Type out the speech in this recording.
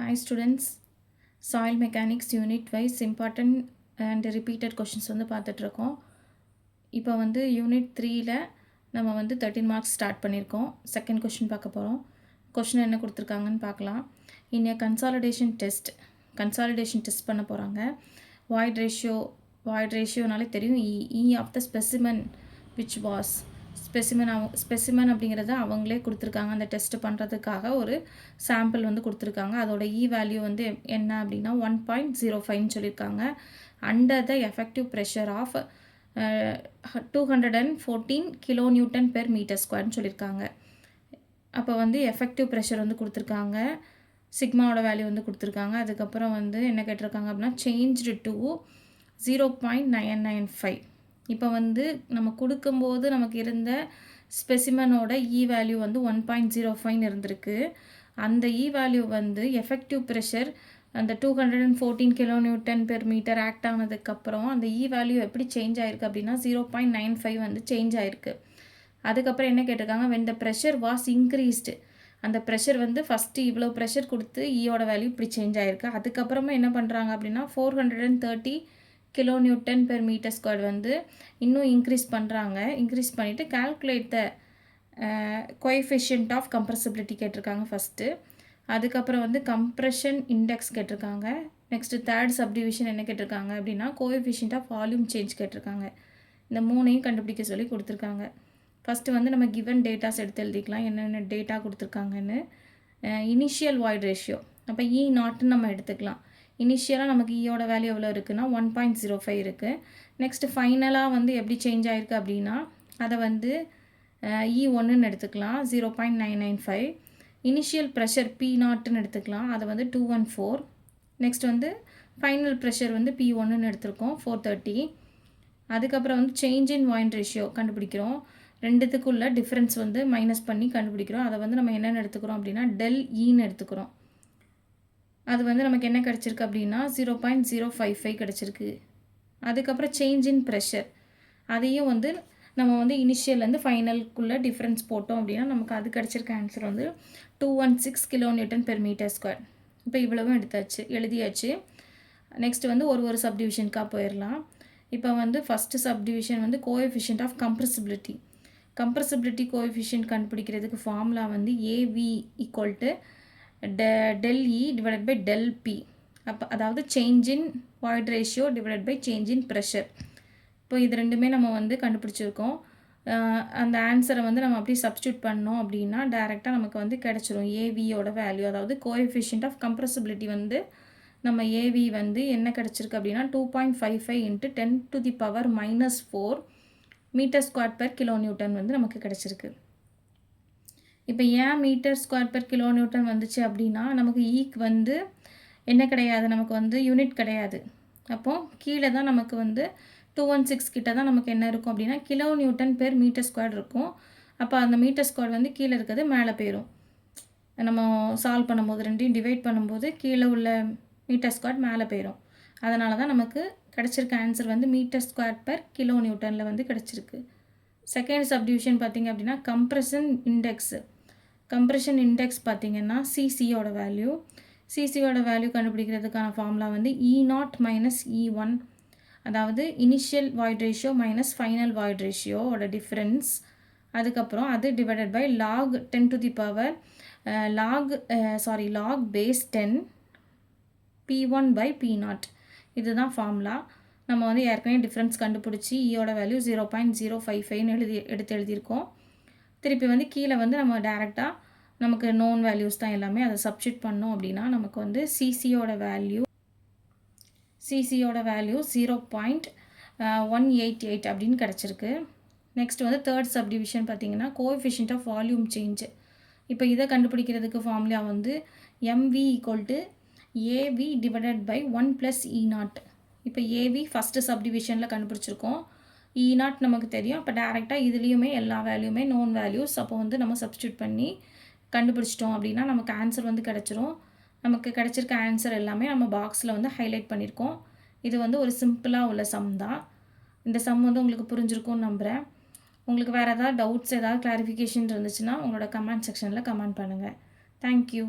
Hi students, soil mechanics unit wise important and repeated questions வந்து பார்த்துட்ருக்கோம். இப்போ வந்து யூனிட் 3ல நம்ம வந்து 13 மார்க்ஸ் ஸ்டார்ட் பண்ணியிருக்கோம். செகண்ட் கொஷின் பார்க்க போகிறோம். கொஷின் என்ன கொடுத்துருக்காங்கன்னு பார்க்கலாம். இன் கன்சாலிடேஷன் டெஸ்ட் பண்ண போகிறாங்க. வாய்ட் ரேஷியோனாலே தெரியும். E of the specimen which was specimen அப்படிங்கிறத அவங்களே கொடுத்துருக்காங்க. அந்த டெஸ்ட் பண்ணுறதுக்காக ஒரு சாம்பிள் வந்து கொடுத்துருக்காங்க. அதோட வேல்யூ வந்து என்ன அப்படின்னா 1.05ன்னு சொல்லியிருக்காங்க. Under the effective pressure of 214 kilo newton per metre ஸ்கொயர்னு சொல்லியிருக்காங்க. அப்போ வந்து எஃபெக்டிவ் ப்ரெஷர் வந்து கொடுத்துருக்காங்க. சிக்மாவோட வேல்யூ வந்து கொடுத்துருக்காங்க. அதுக்கப்புறம் வந்து என்ன கேட்டிருக்காங்க அப்படின்னா சேஞ்ச்டு டு 0.995. இப்போ வந்து நம்ம கொடுக்கும்போது நமக்கு இருந்த ஸ்பெசிமனோட வேல்யூ வந்து 1.05 இருந்திருக்கு. அந்த வேல்யூ வந்து எஃபெக்டிவ் ப்ரெஷர் அந்த 214 kilo newton per metre act ஆனதுக்கப்புறம் அந்த வேல்யூ எப்படி சேஞ்ச் ஆயிருக்கு அப்படின்னா 0.95 வந்து சேஞ்ச் ஆயிருக்கு. அதுக்கப்புறம் என்ன கேட்டிருக்காங்க, when the pressure was increased, அந்த ப்ரெஷர் வந்து ஃபஸ்ட்டு இவ்வளோ ப்ரெஷர் கொடுத்து ஈயோட வேல்யூ இப்படி சேஞ்ச் ஆயிருக்கு. அதுக்கப்புறமா என்ன பண்ணுறாங்க அப்படின்னா 430 kilo newton per metre square வந்து இன்னும் இன்க்ரீஸ் பண்ணுறாங்க. இன்க்ரீஸ் பண்ணிவிட்டு calculate the coefficient of compressibility கேட்டிருக்காங்க ஃபஸ்ட்டு. அதுக்கப்புறம் வந்து கம்ப்ரெஷன் இண்டெக்ஸ் கேட்டிருக்காங்க. நெக்ஸ்ட்டு தேர்ட் சப்டிவிஷன் என்ன கேட்டிருக்காங்க அப்படின்னா கோஎஃபிஷியன்ட் ஆஃப் வால்யூம் சேஞ்ச் கேட்டிருக்காங்க. இந்த மூணையும் கண்டுபிடிக்க சொல்லி கொடுத்துருக்காங்க. ஃபஸ்ட்டு வந்து நம்ம கிவன் டேட்டாஸ் எடுத்து எழுதிக்கலாம், என்னென்ன டேட்டா கொடுத்துருக்காங்கன்னு. இனிஷியல் வாய்ட் ரேஷியோ, அப்போ நாட்டுன்னு நம்ம எடுத்துக்கலாம். இனிஷியலாக நமக்கு ஈயோட வேல்யூ எவ்வளோ இருக்குன்னா 1.05 இருக்குது. நெக்ஸ்ட்டு ஃபைனலாக வந்து எப்படி சேஞ்ச் ஆகிருக்கு அப்படின்னா அதை வந்து ஒன்றுன்னு எடுத்துக்கலாம், 0.995. இனிஷியல் ப்ரெஷர் P0ன்னு எடுத்துக்கலாம், அதை வந்து 214. நெக்ஸ்ட் வந்து ஃபைனல் ப்ரெஷர் வந்து P1ன்னு எடுத்திருக்கோம், 430. அதுக்கப்புறம் வந்து சேஞ்ச் இன் வாய்ட் ரேஷியோ கண்டுபிடிக்கிறோம். ரெண்டுத்துக்குள்ள டிஃப்ரென்ஸ் வந்து மைனஸ் பண்ணி கண்டுபிடிக்கிறோம். அதை வந்து நம்ம என்னென்னு எடுத்துக்கிறோம் அப்படின்னா ∆Eன்னு எடுத்துக்கிறோம். அது வந்து நமக்கு என்ன கிடச்சிருக்கு அப்படின்னா 0.055 கிடச்சிருக்கு. அதுக்கப்புறம் சேஞ்ச் இன் ப்ரெஷர், அதையும் வந்து நம்ம வந்து இனிஷியல்லேருந்து ஃபைனலுக்குள்ளே டிஃப்ரென்ஸ் போட்டோம் அப்படின்னா நமக்கு அது கிடச்சிருக்க ஆன்சர் வந்து 216 kilo newton per metre square. இப்போ இவ்வளவும் எழுதியாச்சு. நெக்ஸ்ட்டு வந்து ஒரு சப்டிவிஷனுக்காக போயிடலாம். இப்போ வந்து ஃபஸ்ட்டு சப்டிவிஷன் வந்து கோஎஃபிஷியன்ட் ஆஃப் கம்ப்ரெசிபிலிட்டி கோஎஃபிஷியன்ட் கண்டுபிடிக்கிறதுக்கு ஃபார்முலா வந்து AV equal to ∆E divided by ∆P. அப்போ அதாவது change in void ratio divided by change in pressure. இப்போ இது ரெண்டுமே நம்ம வந்து கண்டுபிடிச்சிருக்கோம். அந்த ஆன்சரை வந்து நம்ம அப்படி சப்ஸ்டியூட் பண்ணோம் அப்படின்னா டைரெக்டாக நமக்கு வந்து கிடச்சிரும் ஏவியோட வேல்யூ. அதாவது கோஎஃபிஷியன்ட் ஆஃப் கம்ப்ரெசிபிலிட்டி வந்து நம்ம ஏவி வந்து என்ன கிடச்சிருக்கு அப்படின்னா 2.55 × 10⁻⁻4 metre square per kilo newton வந்து நமக்கு கிடச்சிருக்கு. இப்போ ஏன் metre square per kilo newton வந்துச்சு அப்படின்னா நமக்கு ஈக்கு வந்து என்ன கிடையாது, நமக்கு வந்து யூனிட் கிடையாது. அப்போது கீழே தான் நமக்கு வந்து 216 கிட்ட தான் நமக்கு என்ன இருக்கும் அப்படின்னா kilo newton per metre square இருக்கும். அப்போ அந்த மீட்டர் ஸ்கொயர் வந்து கீழே இருக்கிறது மேலே போயிடும். நம்ம சால்வ் பண்ணும்போது ரெண்டையும் டிவைட் பண்ணும்போது கீழே உள்ள மீட்டர் ஸ்கொயர் மேலே போயிடும். அதனால தான் நமக்கு கிடச்சிருக்க ஆன்சர் வந்து மீட்டர் ஸ்கொயர் பெர் கிலோ நியூட்டனில் வந்து கிடச்சிருக்கு. செகண்ட் சப்டிவிஷன் பார்த்திங்க அப்படின்னா கம்ப்ரெஷன் இண்டெக்ஸ் பார்த்திங்கன்னா சிசியோட வேல்யூ கண்டுபிடிக்கிறதுக்கான ஃபார்முலா வந்து E0 - E1, அதாவது initial void ratio minus final void ரேஷியோட டிஃப்ரென்ஸ். அதுக்கப்புறம் அது divided by log base 10 P1/P0. இதுதான் ஃபார்முலா. நம்ம வந்து ஏற்கனவே டிஃப்ரென்ஸ் கண்டுபிடிச்சி ஈயோட வேல்யூ 0.055ன்னு எழுதியிருக்கோம். திருப்பி வந்து கீழே வந்து நம்ம டேரெக்டாக நமக்கு நோன் வேல்யூஸ் தான் எல்லாமே, அதை சப்ஸ்டியூட் பண்ணோம் அப்படின்னா நமக்கு வந்து சிசியோட வேல்யூ 0.188 அப்படின்னு கிடச்சிருக்கு. நெக்ஸ்ட் வந்து தேர்ட் சப்டிவிஷன் பார்த்திங்கன்னா கோஎஃபிஷியன்ட் ஆஃப் வால்யூம் சேஞ்ச். இப்போ இதை கண்டுபிடிக்கிறதுக்கு ஃபார்முலா வந்து MV = AV divided by 1 + E0. இப்போ ஏவி ஃபஸ்ட்டு சப்டிவிஷனில் கண்டுபிடிச்சிருக்கோம், E0 நமக்கு தெரியும். அப்போ டேரெக்டாக இதுலேயுமே எல்லா வேல்யூமே நோன் வேல்யூஸ். அப்போ வந்து நம்ம சப்ஸ்டியூட் பண்ணி கண்டுபிடிச்சிட்டோம் அப்படின்னா நமக்கு ஆன்சர் வந்து கிடச்சிரும். நமக்கு கிடச்சிருக்க ஆன்சர் எல்லாமே நம்ம பாக்ஸில் வந்து ஹைலைட் பண்ணியிருக்கோம். இது வந்து ஒரு சிம்பிளாக உள்ள சம் தான். இந்த சம் வந்து உங்களுக்கு புரிஞ்சிருக்கும்னு நம்புகிறேன். உங்களுக்கு வேறு ஏதாவது டவுட்ஸ், ஏதாவது கிளாரிஃபிகேஷன் இருந்துச்சுன்னா உங்களோட கமெண்ட் செக்ஷனில் கமெண்ட் பண்ணுங்கள். தேங்க்யூ.